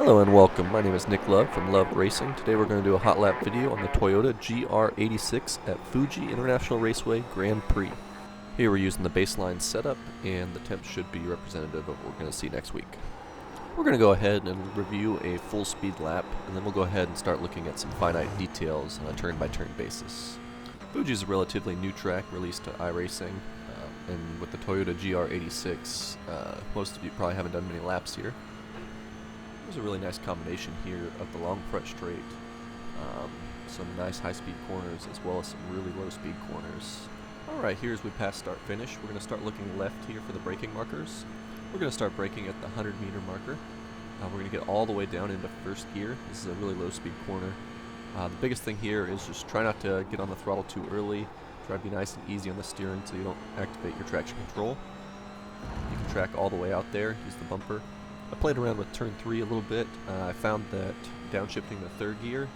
Hello and welcome. My name is Nick Love from Love Racing. Today we're going to do a hot lap video on the Toyota GR86 at Fuji International Raceway Grand Prix. Here we're using the baseline setup, and the temps should be representative of what we're going to see next week. We're going to go ahead and review a full speed lap, and then we'll go ahead and start looking at some finite details on a turn-by-turn basis. Fuji is a relatively new track released to iRacing, and with the Toyota GR86, most of you probably haven't done many laps here. There's a really nice combination here of the long front straight, some nice high-speed corners, as well as some really low-speed corners. Alright, here as we pass start-finish, we're going to start looking left here for the braking markers. We're going to start braking at the 100-meter marker. We're going to get all the way down into first gear. This is a really low-speed corner. The biggest thing here is just try not to get on the throttle too early. Try to be nice and easy on the steering so you don't activate your traction control. You can track all the way out there, use the bumper. I played around with turn 3 a little bit. I found that downshifting the third gear,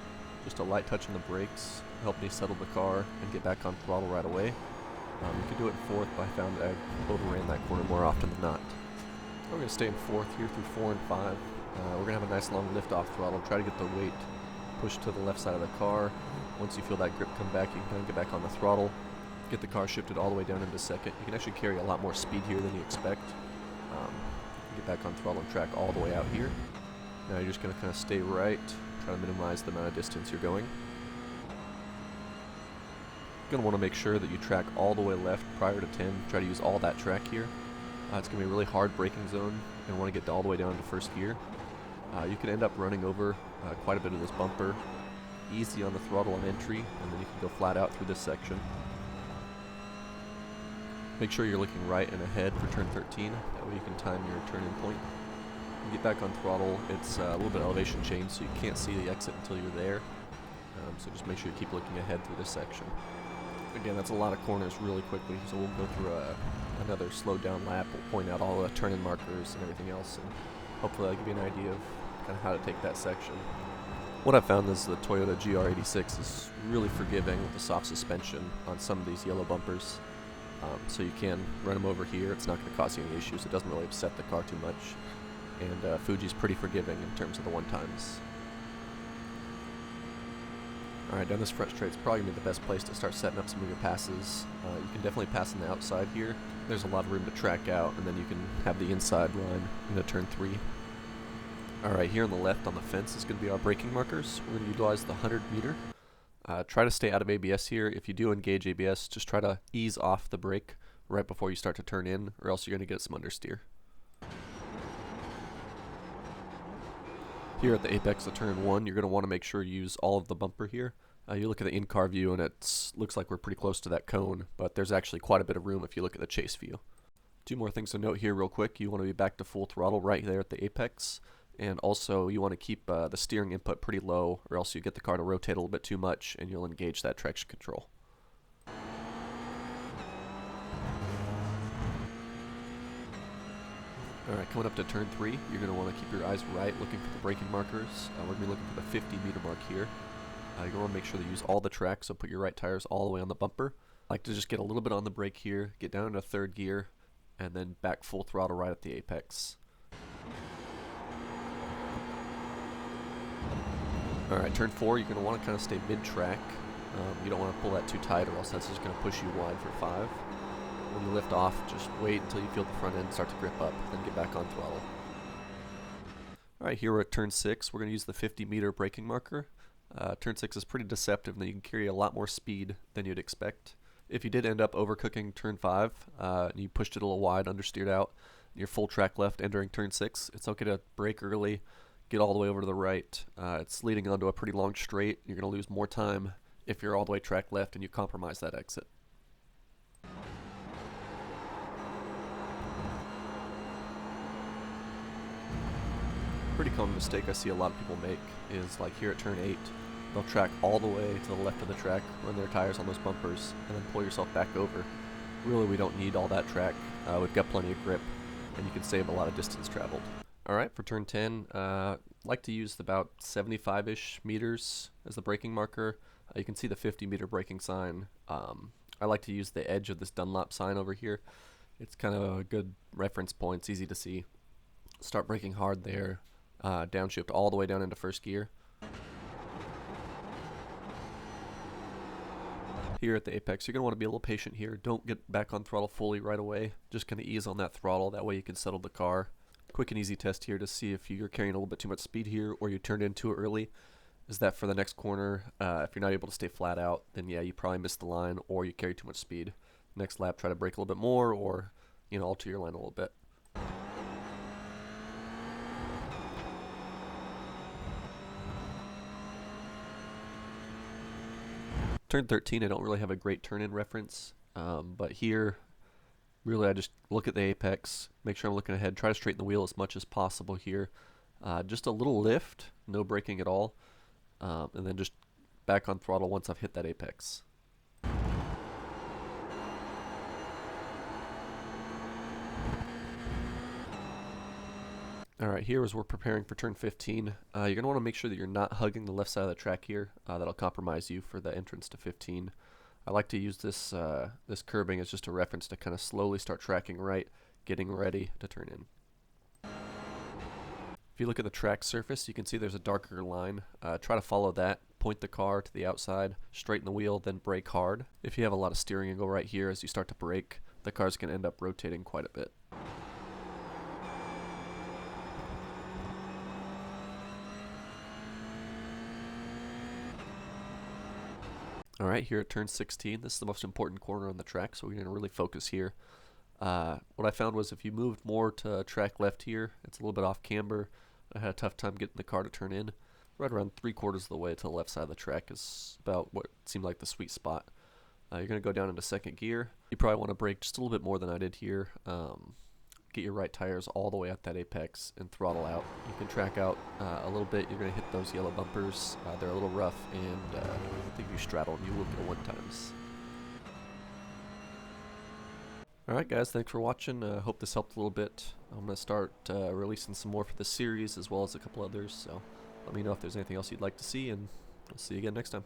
just a light touch on the brakes, helped me settle the car and get back on throttle right away. You could do it in fourth, but I found that I overran that corner more often than not. We're going to stay in fourth here through 4 and 5. We're going to have a nice long lift off throttle, try to get the weight pushed to the left side of the car. Once you feel that grip come back, you can kind of get back on the throttle, get the car shifted all the way down into second. You can actually carry a lot more speed here than you expect. Get back on throttle and track all the way out here. Now you're just going to kind of stay right, try to minimize the amount of distance you're going. You're going to want to make sure that you track all the way left prior to 10. Try to use all that track here. It's going to be a really hard braking zone and want to get all the way down to first gear. You can end up running over quite a bit of this bumper. Easy on the throttle on entry, and then you can go flat out through this section. Make sure you're looking right and ahead for turn 13, that way you can time your turn-in point. You get back on throttle, it's a little bit elevation change, so you can't see the exit until you're there. So just make sure you keep looking ahead through this section. Again, that's a lot of corners really quickly, so we'll go through another slowed down lap. We'll point out all the turn-in markers and everything else, and hopefully that'll give you an idea of kind of how to take that section. What I found is the Toyota GR86 is really forgiving with the soft suspension on some of these yellow bumpers. So you can run them over here. It's not going to cause you any issues. It doesn't really upset the car too much. And Fuji's pretty forgiving in terms of the one-times. Alright, down this front straight is probably going to be the best place to start setting up some of your passes. You can definitely pass on the outside here. There's a lot of room to track out, and then you can have the inside line into turn 3. Alright, here on the left on the fence is going to be our braking markers. We're going to utilize the 100-meter. Try to stay out of ABS here. If you do engage ABS, just try to ease off the brake right before you start to turn in, or else you're going to get some understeer. Here at the apex of turn 1, you're going to want to make sure you use all of the bumper here. You look at the in-car view and it looks like we're pretty close to that cone, but there's actually quite a bit of room if you look at the chase view. Two more things to note here real quick. You want to be back to full throttle right there at the apex. And also, you want to keep the steering input pretty low, or else you get the car to rotate a little bit too much, and you'll engage that traction control. Alright, coming up to turn 3, you're going to want to keep your eyes right, looking for the braking markers. We're going to be looking for the 50-meter mark here. You're going to want to make sure that you use all the track, so put your right tires all the way on the bumper. I like to just get a little bit on the brake here, get down into third gear, and then back full throttle right at the apex. Alright, turn 4, you're going to want to kind of stay mid-track. You don't want to pull that too tight, or else that's just going to push you wide for 5. When you lift off, just wait until you feel the front end start to grip up, then get back on throttle. Alright, here we're at turn 6. We're going to use the 50-meter braking marker. Turn 6 is pretty deceptive, and you can carry a lot more speed than you'd expect. If you did end up overcooking turn 5, and you pushed it a little wide, understeered out, and you're full track left entering turn 6, it's okay to brake early. Get all the way over to the right. It's leading onto a pretty long straight. You're going to lose more time if you're all the way track left and you compromise that exit. Pretty common mistake I see a lot of people make is like here at turn 8, they'll track all the way to the left of the track, run their tires on those bumpers, and then pull yourself back over. Really, we don't need all that track. We've got plenty of grip, and you can save a lot of distance traveled. Alright, for turn 10, like to use about 75-ish meters as the braking marker. You can see the 50-meter braking sign. I like to use the edge of this Dunlop sign over here. It's kind of a good reference point. It's easy to see. Start braking hard there. downshift all the way down into first gear. Here at the apex, you're going to want to be a little patient here. Don't get back on throttle fully right away. Just kind of ease on that throttle. That way you can settle the car. Quick and easy test here to see if you're carrying a little bit too much speed here or you turned in too early. Is that for the next corner, if you're not able to stay flat out, then yeah, you probably missed the line or you carry too much speed. Next lap, try to brake a little bit more or, alter your line a little bit. Turn 13, I don't really have a great turn-in reference, but here, really I just look at the apex, make sure I'm looking ahead, try to straighten the wheel as much as possible here. Just a little lift, no braking at all, and then just back on throttle once I've hit that apex. Alright, here as we're preparing for turn 15, you're going to want to make sure that you're not hugging the left side of the track here. That'll compromise you for the entrance to 15. I like to use this this curbing as just a reference to kind of slowly start tracking right, getting ready to turn in. If you look at the track surface, you can see there's a darker line. Try to follow that, point the car to the outside, straighten the wheel, then brake hard. If you have a lot of steering angle right here as you start to brake, the car's going to end up rotating quite a bit. Alright, here at turn 16, this is the most important corner on the track, so we're going to really focus here. What I found was if you moved more to track left here, it's a little bit off camber. I had a tough time getting the car to turn in. Right around 3/4 of the way to the left side of the track is about what seemed like the sweet spot. You're going to go down into second gear. You probably want to brake just a little bit more than I did here. Get your right tires all the way at that apex and throttle out. You can track out a little bit. You're going to hit those yellow bumpers. They're a little rough, and I think you straddle them. You will get one times. Alright guys, thanks for watching. Hope this helped a little bit. I'm going to start releasing some more for this series as well as a couple others, so let me know if there's anything else you'd like to see, and I'll see you again next time.